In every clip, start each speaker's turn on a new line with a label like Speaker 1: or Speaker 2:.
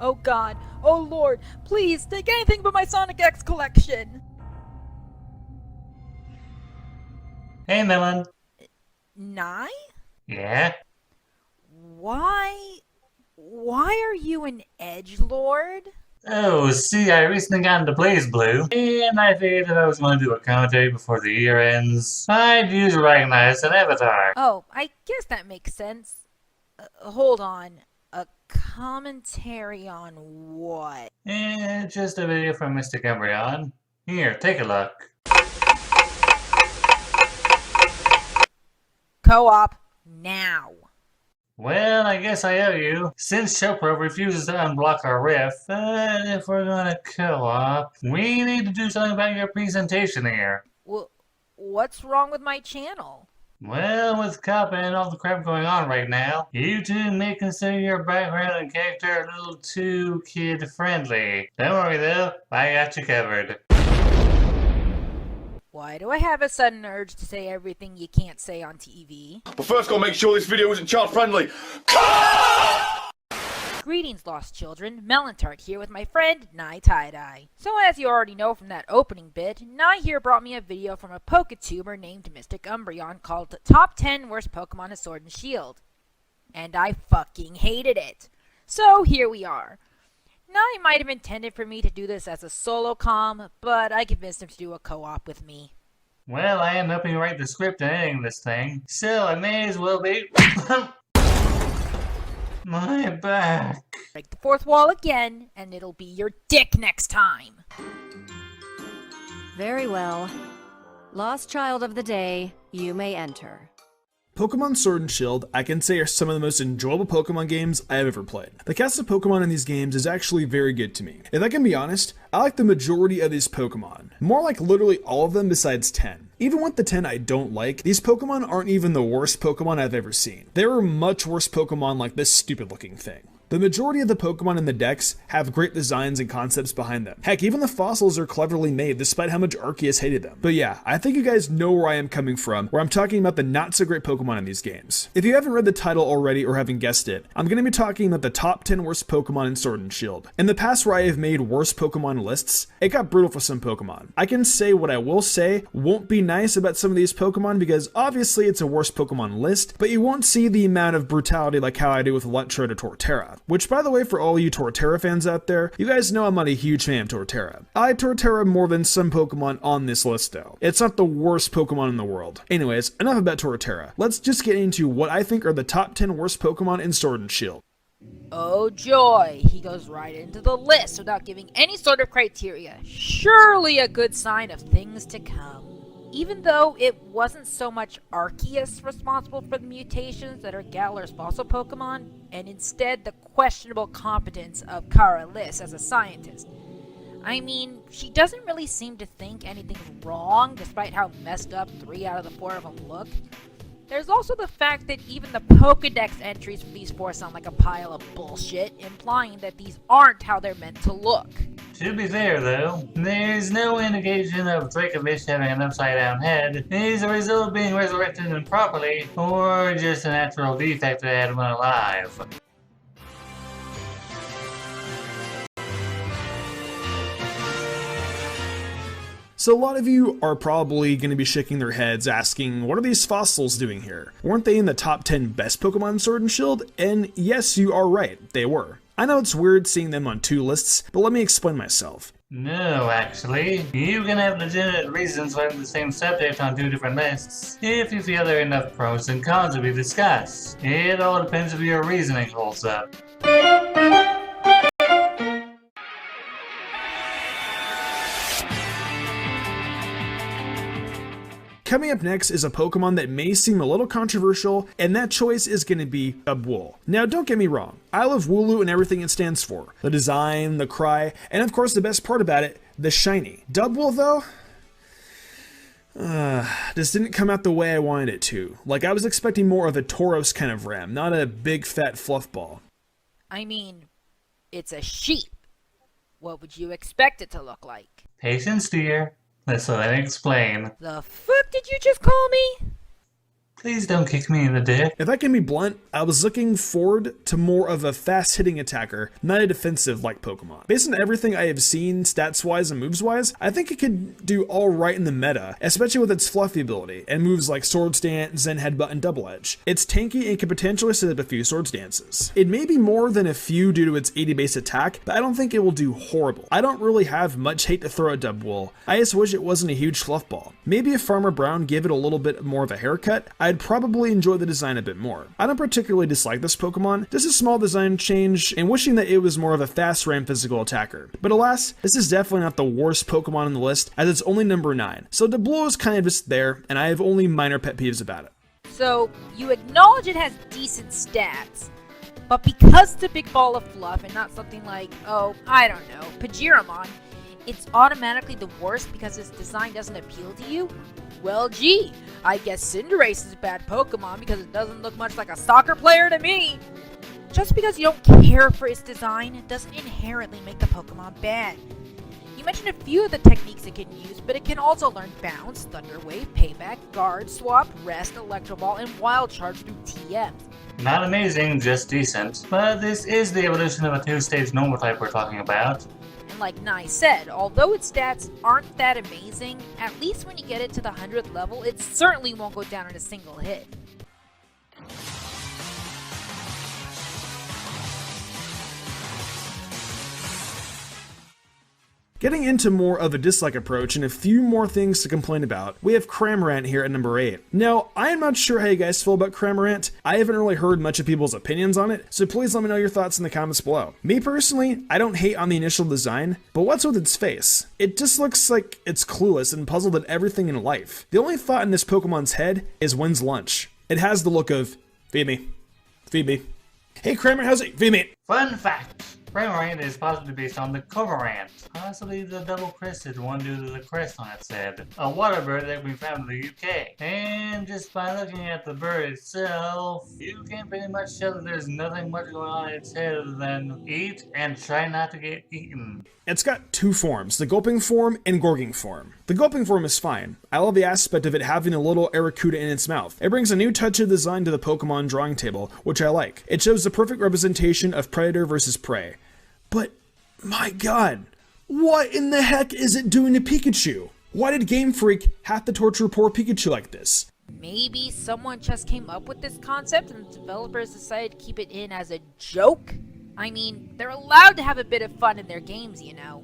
Speaker 1: Oh God, oh Lord, please take anything but my Sonic X collection!
Speaker 2: Hey, Melon.
Speaker 1: Nye?
Speaker 2: Yeah?
Speaker 1: Why are you an edgelord?
Speaker 2: Oh, see, I recently got into BlazBlue, and I figured if I was going to do a commentary before the year ends, I'd use recognize an avatar.
Speaker 1: Oh, I guess that makes sense. Hold on. A commentary on what?
Speaker 2: Just a video from Mr. Umbreon. Here, take a look.
Speaker 1: Co-op now.
Speaker 2: Well, I guess I owe you. Since Chopra refuses to unblock our rift, if we're gonna co-op, we need to do something about your presentation here.
Speaker 1: Well, what's wrong with my channel?
Speaker 2: Well, with Kappa and all the crap going on right now, you two may consider your background and character a little too kid-friendly. Don't worry though, I got you covered.
Speaker 1: Why do I have a sudden urge to say everything you can't say on TV?
Speaker 3: But first, gotta make sure this video isn't child-friendly.
Speaker 1: Greetings, lost children. Melantart here with my friend, Nye Tie-Dye. So as you already know from that opening bit, Nye here brought me a video from a Poketuber named Mystic Umbreon called Top 10 Worst Pokemon in Sword and Shield. And I fucking hated it. So here we are. Nye might have intended for me to do this as a solo comm, but I convinced him to do a co-op with me.
Speaker 2: Well, I am helping write the script and editing this thing, so I may as well be... My back.
Speaker 1: Break the fourth wall again, and it'll be your dick next time.
Speaker 4: Very well. Lost child of the day, you may enter.
Speaker 5: Pokemon Sword and Shield, I can say, are some of the most enjoyable Pokemon games I have ever played. The cast of Pokemon in these games is actually very good to me. If I can be honest, I like the majority of these Pokemon. More like literally all of them besides 10. Even with the 10 I don't like, these Pokemon aren't even the worst Pokemon I've ever seen. There are much worse Pokemon like this stupid looking thing. The majority of the Pokemon in the decks have great designs and concepts behind them. Heck, even the fossils are cleverly made despite how much Arceus hated them. But yeah, I think you guys know where I am coming from, where I'm talking about the not so great Pokemon in these games. If you haven't read the title already or haven't guessed it, I'm going to be talking about the top 10 worst Pokemon in Sword and Shield. In the past where I have made worst Pokemon lists, it got brutal for some Pokemon. I can say what I will say won't be nice about some of these Pokemon because obviously it's a worst Pokemon list, but you won't see the amount of brutality like how I do with Electro to Torterra. Which, by the way, for all you Torterra fans out there, you guys know I'm not a huge fan of Torterra. I like Torterra more than some Pokemon on this list though. It's not the worst Pokemon in the world. Anyways, enough about Torterra. Let's just get into what I think are the top 10 worst Pokemon in Sword and Shield.
Speaker 1: Oh joy, he goes right into the list without giving any sort of criteria. Surely a good sign of things to come. Even though it wasn't so much Arceus responsible for the mutations that are Galar's fossil Pokemon, and instead the questionable competence of Kara Liss as a scientist. I mean, she doesn't really seem to think anything's wrong, despite how messed up 3 out of the 4 of them look. There's also the fact that even the Pokedex entries for these 4 sound like a pile of bullshit, implying that these aren't how they're meant to look.
Speaker 2: To be fair though, there's no indication of Dracovish having an upside-down head is a result of being resurrected improperly, or just a natural defect that had one alive.
Speaker 5: So a lot of you are probably going to be shaking their heads asking, what are these fossils doing here? Weren't they in the top 10 best Pokemon in Sword and Shield? And yes, you are right, they were. I know it's weird seeing them on 2 lists, but let me explain myself.
Speaker 2: No, actually. You can have legitimate reasons for having the same subject on 2 different lists, if you feel there are enough pros and cons to be discussed. It all depends if your reasoning holds up.
Speaker 5: Coming up next is a Pokemon that may seem a little controversial, and that choice is going to be Dubwool. Now don't get me wrong, I love Wooloo and everything it stands for. The design, the cry, and of course the best part about it, the shiny. Dubwool though? This didn't come out the way I wanted it to. Like, I was expecting more of a Tauros kind of ram, not a big fat fluff ball.
Speaker 1: I mean, it's a sheep. What would you expect it to look like?
Speaker 2: Patience, dear. Let's let me explain.
Speaker 1: The fuck did you just call me?
Speaker 2: Please don't kick me in the dick.
Speaker 5: If I can be blunt, I was looking forward to more of a fast-hitting attacker, not a defensive like Pokemon. Based on everything I have seen stats-wise and moves-wise, I think it could do alright in the meta, especially with its fluffy ability, and moves like Swords Dance, Zen Headbutt, and Double Edge. It's tanky and can potentially set up a few Swords Dances. It may be more than a few due to its 80 base attack, but I don't think it will do horrible. I don't really have much hate to throw at Dubwool. I just wish it wasn't a huge fluff ball. Maybe if Farmer Brown gave it a little bit more of a haircut, I'd probably enjoy the design a bit more. I don't particularly dislike this Pokemon, just a small design change and wishing that it was more of a fast ram physical attacker. But alas, this is definitely not the worst Pokemon on the list as it's only number 9. So Dubwool is kind of just there and I have only minor pet peeves about it.
Speaker 1: So, you acknowledge it has decent stats, but because it's a big ball of fluff and not something like, oh, I don't know, Pajiramon, it's automatically the worst because its design doesn't appeal to you? Well, gee, I guess Cinderace is a bad Pokemon because it doesn't look much like a soccer player to me. Just because you don't care for its design doesn't inherently make the Pokemon bad. You mentioned a few of the techniques it can use, but it can also learn Bounce, Thunder Wave, Payback, Guard, Swap, Rest, Electro Ball, and Wild Charge through TM.
Speaker 2: Not amazing, just decent. But this is the evolution of a 2-stage normal type we're talking about.
Speaker 1: And like Nye said, although its stats aren't that amazing, at least when you get it to the 100th level, it certainly won't go down in a single hit.
Speaker 5: Getting into more of a dislike approach and a few more things to complain about, we have Cramorant here at number 8. Now, I am not sure how you guys feel about Cramorant. I haven't really heard much of people's opinions on it, so please let me know your thoughts in the comments below. Me personally, I don't hate on the initial design, but what's with its face? It just looks like it's clueless and puzzled at everything in life. The only thought in this Pokemon's head is when's lunch. It has the look of, feed me, feed me. Hey Cramorant, how's it? Feed me.
Speaker 2: Fun fact! Cramorant is possibly based on the Cormorant, possibly the double-crested one due to the crest on its head, a water bird that we found in the UK. And just by looking at the bird itself, you can pretty much tell that there's nothing much going on in its head other than eat and try not to get eaten.
Speaker 5: It's got two forms, the Gulping form and Gorging form. The Gulping form is fine. I love the aspect of it having a little Arrokuda in its mouth. It brings a new touch of design to the Pokemon drawing table, which I like. It shows the perfect representation of predator versus prey. But, my god, what in the heck is it doing to Pikachu? Why did Game Freak have to torture poor Pikachu like this?
Speaker 1: Maybe someone just came up with this concept and the developers decided to keep it in as a joke? I mean, they're allowed to have a bit of fun in their games, you know.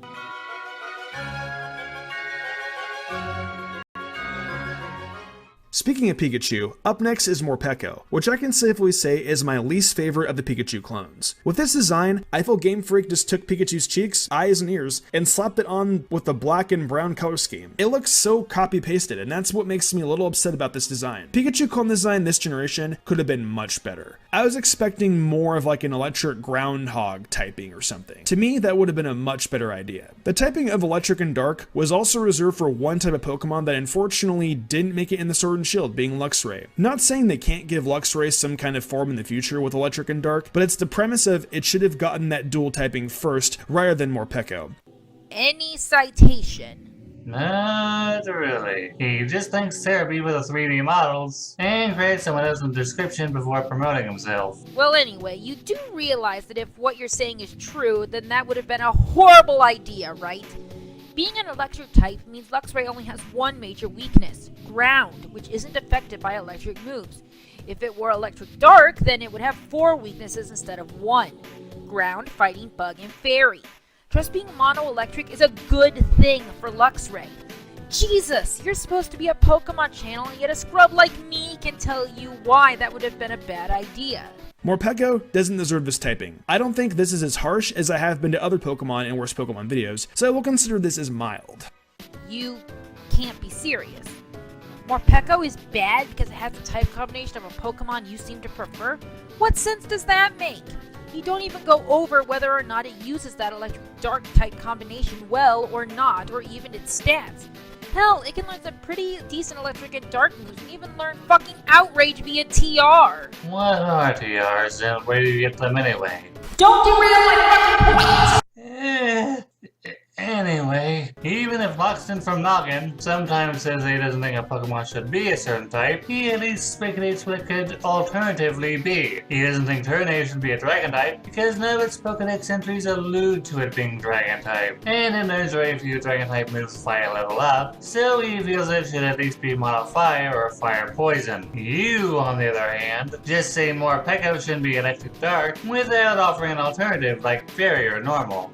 Speaker 5: Speaking of Pikachu, up next is Morpeko, which I can safely say is my least favorite of the Pikachu clones. With this design, I feel Game Freak just took Pikachu's cheeks, eyes, and ears and slapped it on with the black and brown color scheme. It looks so copy-pasted, and that's what makes me a little upset about this design. Pikachu clone design this generation could have been much better. I was expecting more of like an electric groundhog typing or something. To me, that would have been a much better idea. The typing of electric and dark was also reserved for one type of Pokemon that unfortunately didn't make it in the Sword and Shield, being Luxray. Not saying they can't give Luxray some kind of form in the future with electric and dark, but it's the premise of it should have gotten that dual typing first rather than Morpeko.
Speaker 1: Any citation?
Speaker 2: Not really. He just thinks therapy with the 3D models and creates someone else's description before promoting himself.
Speaker 1: Well, anyway, you do realize that if what you're saying is true, then that would have been a horrible idea, right? Being an electric type means Luxray only has one major weakness, ground, which isn't affected by electric moves. If it were electric dark, then it would have 4 weaknesses instead of 1. Ground, fighting, bug, and fairy. Just being mono-electric is a good thing for Luxray. Jesus, you're supposed to be a Pokemon channel, and yet a scrub like me can tell you why that would have been a bad idea.
Speaker 5: Morpeko doesn't deserve this typing. I don't think this is as harsh as I have been to other Pokemon and worse Pokemon videos, so I will consider this as mild.
Speaker 1: You can't be serious. Morpeko is bad because it has the type combination of a Pokemon you seem to prefer? What sense does that make? You don't even go over whether or not it uses that electric dark type combination well or not, or even its stats. Hell, it can learn some pretty decent electric and dark moves and even learn fucking Outrage via TR.
Speaker 2: What are TRs and where do you get them anyway?
Speaker 1: Don't derail my fucking point!
Speaker 2: Anyway, even if Loxton from Noggin sometimes says that he doesn't think a Pokemon should be a certain type, he at least speculates what it could alternatively be. He doesn't think Turtonator should be a Dragon type because none of its Pokedex entries allude to it being Dragon type, and it knows very few Dragon type moves fire level up, so he feels it should at least be Mono Fire or Fire Poison. You, on the other hand, just say Morpeko shouldn't be Electric Dark without offering an alternative like Fairy or Normal.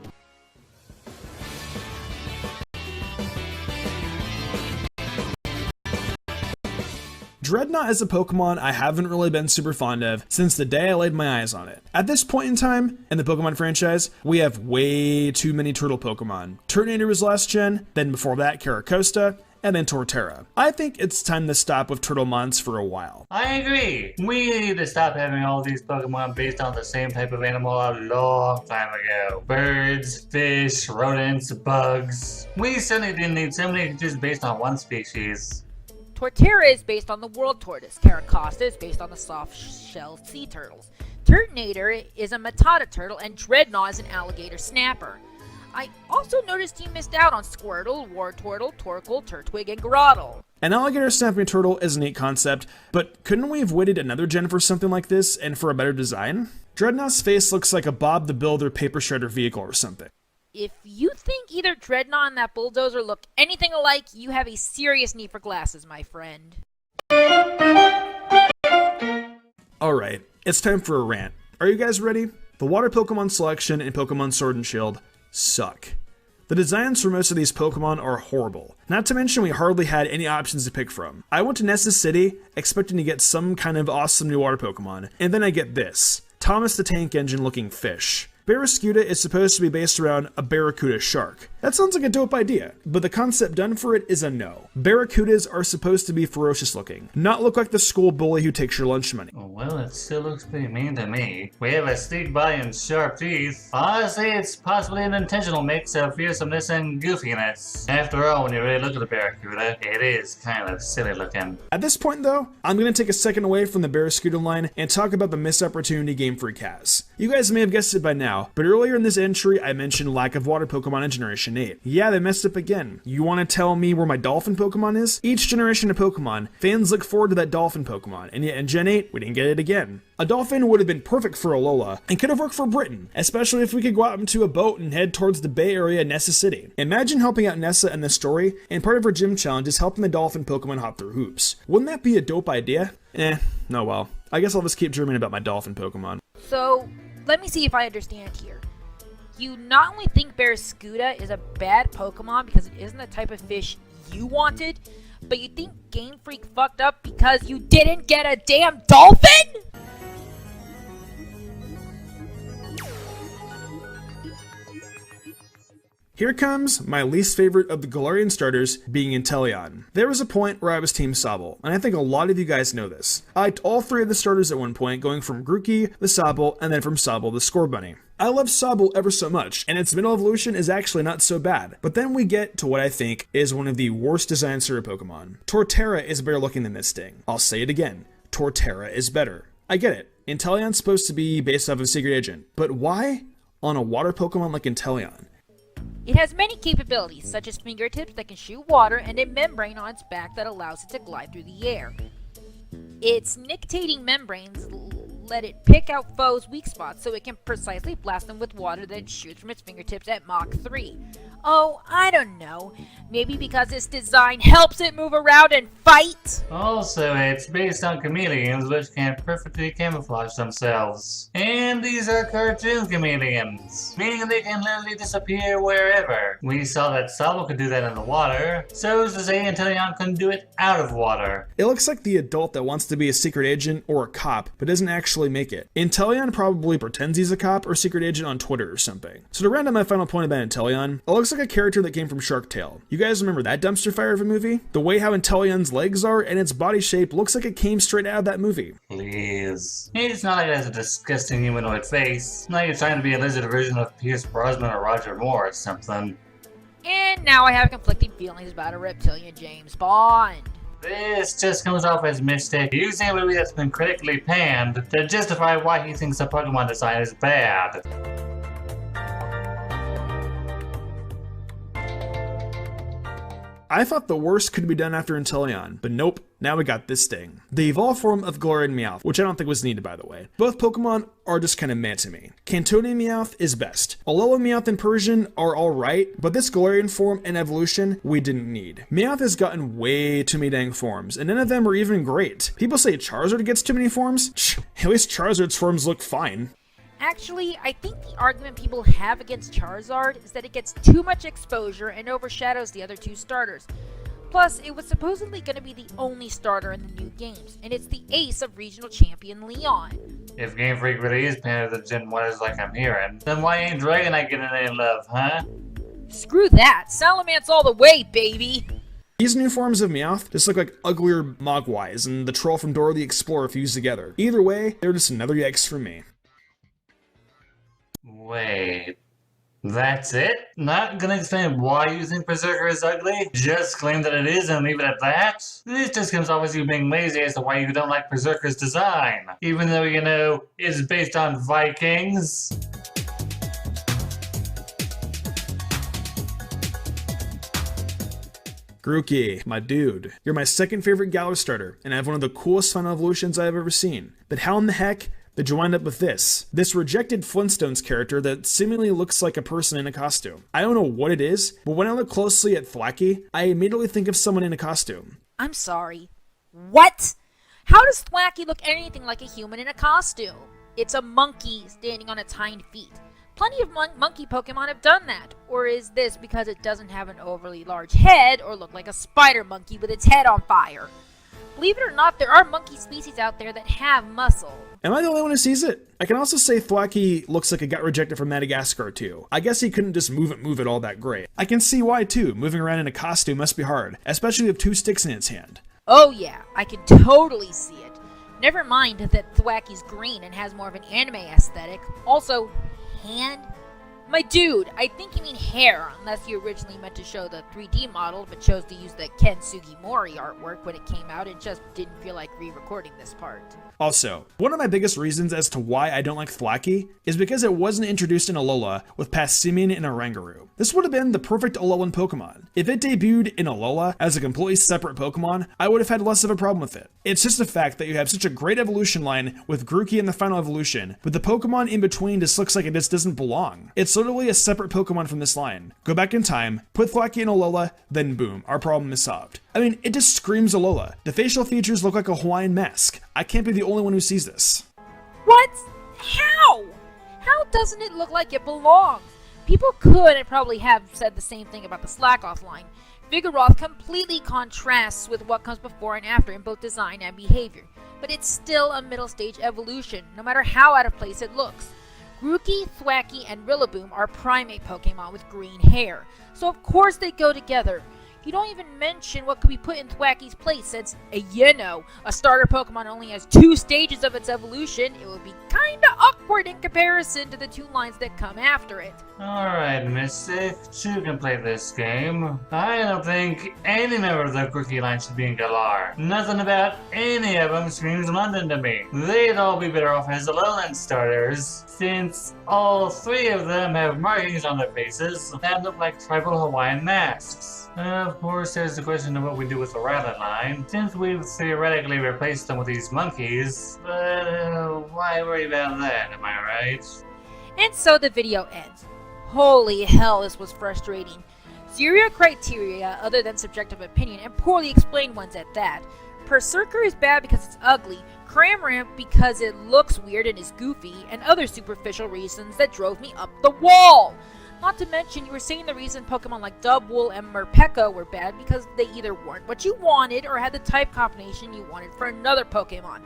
Speaker 5: Dreadnought is a Pokemon I haven't really been super fond of since the day I laid my eyes on it. At this point in time, in the Pokemon franchise, we have way too many turtle Pokemon. Turtonator was last gen, then before that Caracosta, and then Torterra. I think it's time to stop with Turtlemons for a while.
Speaker 2: I agree. We need to stop having all these Pokemon based on the same type of animal a long time ago. Birds, fish, rodents, bugs. We certainly didn't need so many just based on one species.
Speaker 1: Torterra is based on the world tortoise. Caracosta is based on the soft-shelled sea turtles. Turtonator is a Matata turtle, and Dreadnought is an alligator snapper. I also noticed you missed out on Squirtle, Wartortle, Torkoal, Turtwig, and Grotle.
Speaker 5: An alligator snapping turtle is a neat concept, but couldn't we have waited another gen for something like this and for a better design? Dreadnought's face looks like a Bob the Builder paper shredder vehicle or something.
Speaker 1: If you think either Dreadnought and that bulldozer look anything alike, you have a serious need for glasses, my friend.
Speaker 5: Alright, it's time for a rant. Are you guys ready? The water Pokemon selection in Pokemon Sword and Shield suck. The designs for most of these Pokemon are horrible. Not to mention we hardly had any options to pick from. I went to Nessa City expecting to get some kind of awesome new water Pokemon, and then I get this. Thomas the Tank Engine looking fish. Barraskewda is supposed to be based around a Barracuda shark. That sounds like a dope idea, but the concept done for it is a no. Barracudas are supposed to be ferocious looking, not look like the school bully who takes your lunch money.
Speaker 2: Well, it still looks pretty mean to me. We have a sleek body and sharp teeth. Honestly, it's possibly an intentional mix of fearsomeness and goofiness. After all, when you really look at the Barracuda, it is kind of silly looking.
Speaker 5: At this point though, I'm going to take a second away from the Barraskewda line and talk about the missed opportunity Game Freak has. You guys may have guessed it by now, but earlier in this entry I mentioned lack of water Pokemon in Generation 8. Yeah, they messed up again. You want to tell me where my Dolphin Pokemon is? Each generation of Pokemon, fans look forward to that Dolphin Pokemon, and yet in Gen 8, we didn't get it again. A Dolphin would have been perfect for Alola, and could have worked for Britain, especially if we could go out into a boat and head towards the Bay Area Nessa City. Imagine helping out Nessa in this story, and part of her gym challenge is helping the Dolphin Pokemon hop through hoops. Wouldn't that be a dope idea? No well. I guess I'll just keep dreaming about my Dolphin Pokemon.
Speaker 1: So, let me see if I understand here. You not only think Barraskewda is a bad Pokemon because it isn't the type of fish you wanted, but you think Game Freak fucked up because you didn't get a damn dolphin?
Speaker 5: Here comes my least favorite of the Galarian starters being Inteleon. There was a point where I was Team Sobble, and I think a lot of you guys know this. I liked all three of the starters at one point, going from Grookey, the Sobble, and then from Sobble, the Scorbunny. I love Sobble ever so much, and its middle evolution is actually not so bad. But then we get to what I think is one of the worst designed Sura Pokemon. Torterra is better looking than this thing. I'll say it again. Torterra is better. I get it. Inteleon's supposed to be based off of Secret Agent, but why on a water Pokemon like Inteleon?
Speaker 1: It has many capabilities, such as fingertips that can shoot water and a membrane on its back that allows it to glide through the air. Its nictating membranes let it pick out foes' weak spots so it can precisely blast them with water that it shoots from its fingertips at Mach 3. Oh, I don't know. Maybe because its design helps it move around and fight?
Speaker 2: Also, it's based on chameleons which can perfectly camouflage themselves. And these are cartoon chameleons, meaning they can literally disappear wherever. We saw that Sobble could do that in the water, so is to say Inteleon couldn't do it out of water.
Speaker 5: It looks like the adult that wants to be a secret agent or a cop, but doesn't actually make it. Inteleon probably pretends he's a cop or secret agent on Twitter or something. So to round out my final point about Inteleon, it looks like a character that came from Shark Tale. You guys remember that dumpster fire of a movie? The way how Inteleon's legs are and its body shape looks like it came straight out of that movie.
Speaker 2: Please. It's not like it has a disgusting humanoid face. It's not like you're trying to be a lizard version of Pierce Brosnan or Roger Moore or something.
Speaker 1: And now I have conflicting feelings about a reptilian James Bond.
Speaker 2: This just comes off as Mystic using a movie that's been critically panned to justify why he thinks the Pokemon design is bad.
Speaker 5: I thought the worst could be done after Inteleon, but nope, now we got this thing. The evolved form of Galarian Meowth, which I don't think was needed by the way. Both Pokemon are just kinda meh to me. Cantonian Meowth is best. Alola Meowth and Persian are alright, but this Galarian form and evolution, we didn't need. Meowth has gotten way too many dang forms, and none of them are even great. People say Charizard gets too many forms? At least Charizard's forms look fine.
Speaker 1: Actually, I think the argument people have against Charizard is that it gets too much exposure and overshadows the other two starters. Plus, it was supposedly going to be the only starter in the new games, and it's the ace of regional champion Leon.
Speaker 2: If Game Freak really is panned the Gen 1 like I'm hearing, then why ain't Dragonite getting any love, huh?
Speaker 1: Screw that, Salamence all the way, baby!
Speaker 5: These new forms of Meowth just look like uglier Mogwais and the troll from Dora the Explorer fused together. Either way, they're just another yikes for me.
Speaker 2: Wait, that's it? Not gonna explain why you think Berserker is ugly? Just claim that it is and leave it at that? This just comes off as you being lazy as to why you don't like Berserker's design, even though you know it's based on Vikings.
Speaker 5: Grookey, my dude. You're my second favorite Galar starter, and I have one of the coolest final evolutions I've ever seen. But how in the heck did you wind up with this? This rejected Flintstones character that seemingly looks like a person in a costume. I don't know what it is, but when I look closely at Thwackey, I immediately think of someone in a costume.
Speaker 1: I'm sorry. What? How does Thwackey look anything like a human in a costume? It's a monkey standing on its hind feet. Plenty of monkey Pokemon have done that. Or is this because it doesn't have an overly large head or look like a spider monkey with its head on fire? Believe it or not, there are monkey species out there that have muscle.
Speaker 5: Am I the only one who sees it? I can also say Thwackey looks like it got rejected from Madagascar too. I guess he couldn't just move it all that great. I can see why too. Moving around in a costume must be hard, especially with 2 sticks in its hand.
Speaker 1: Oh yeah, I can totally see it. Never mind that Thwackey's green and has more of an anime aesthetic. Also, hand? My dude, I think you mean hair, unless you originally meant to show the 3D model but chose to use the Ken Sugimori artwork when it came out and just didn't feel like re-recording this part.
Speaker 5: Also, one of my biggest reasons as to why I don't like Thwackey is because it wasn't introduced in Alola with Passimian and Oranguru. This would have been the perfect Alolan Pokemon. If it debuted in Alola as a completely separate Pokemon, I would have had less of a problem with it. It's just the fact that you have such a great evolution line with Grookey in the final evolution, but the Pokemon in between just looks like it just doesn't belong. It's literally a separate Pokemon from this line. Go back in time, put Thwackey in Alola, then boom, our problem is solved. I mean, it just screams Alola. The facial features look like a Hawaiian mask. I can't be the only one who sees this.
Speaker 1: What? How? How doesn't it look like it belongs? People could and probably have said the same thing about the Slackoth line. Vigoroth completely contrasts with what comes before and after in both design and behavior, but it's still a middle stage evolution, no matter how out of place it looks. Grookey, Thwackey, and Rillaboom are primate Pokemon with green hair, so of course they go together. You don't even mention what could be put in Thwackey's place since, a starter Pokemon only has 2 stages of its evolution. It would be kinda awkward in comparison to the 2 lines that come after it.
Speaker 2: Alright, Mystic, you can play this game. I don't think any member of the Grookey line should be in Galar. Nothing about any of them screams London to me. They'd all be better off as Alolan starters, since all 3 of them have markings on their faces that look like tribal Hawaiian masks. Of course, there's the question of what we do with the Rattler line, since we've theoretically replaced them with these monkeys, but why worry about that, am I right?
Speaker 1: And so the video ends. Holy hell, this was frustrating. Zero criteria other than subjective opinion, and poorly explained ones at that. Berserker is bad because it's ugly, Cramorant because it looks weird and is goofy, and other superficial reasons that drove me up the wall. Not to mention, you were saying the reason Pokemon like Dubwool and Murpeko were bad because they either weren't what you wanted or had the type combination you wanted for another Pokemon.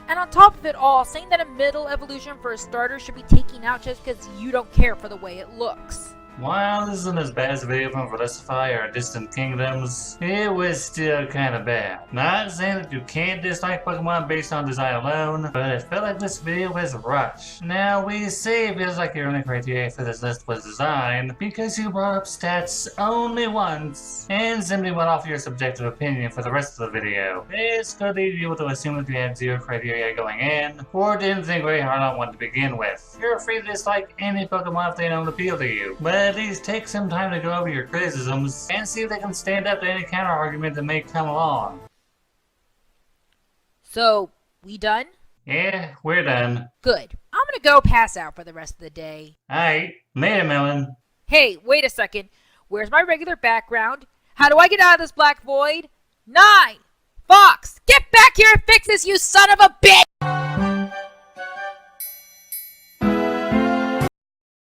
Speaker 1: And on top of it all, saying that a middle evolution for a starter should be taken out just because you don't care for the way it looks.
Speaker 2: While this isn't as bad as the video from Velisify or Distant Kingdoms, it was still kinda bad. Not saying that you can't dislike Pokemon based on design alone, but it felt like this video was rushed. Now we say it feels like your only criteria for this list was design because you brought up stats only once and simply went off your subjective opinion for the rest of the video. This could lead you to assume that you had zero criteria going in, or didn't think very hard on one to begin with. You're free to dislike any Pokemon if they don't appeal to you, but at least take some time to go over your criticisms and see if they can stand up to any counter argument that may come along.
Speaker 1: So, we done?
Speaker 2: Yeah, we're done.
Speaker 1: Good. I'm gonna go pass out for the rest of the day.
Speaker 2: Alright, later, Melon.
Speaker 1: Hey, wait a second. Where's my regular background? How do I get out of this black void? 9! Fox, get back here and fix this, you son of a bitch!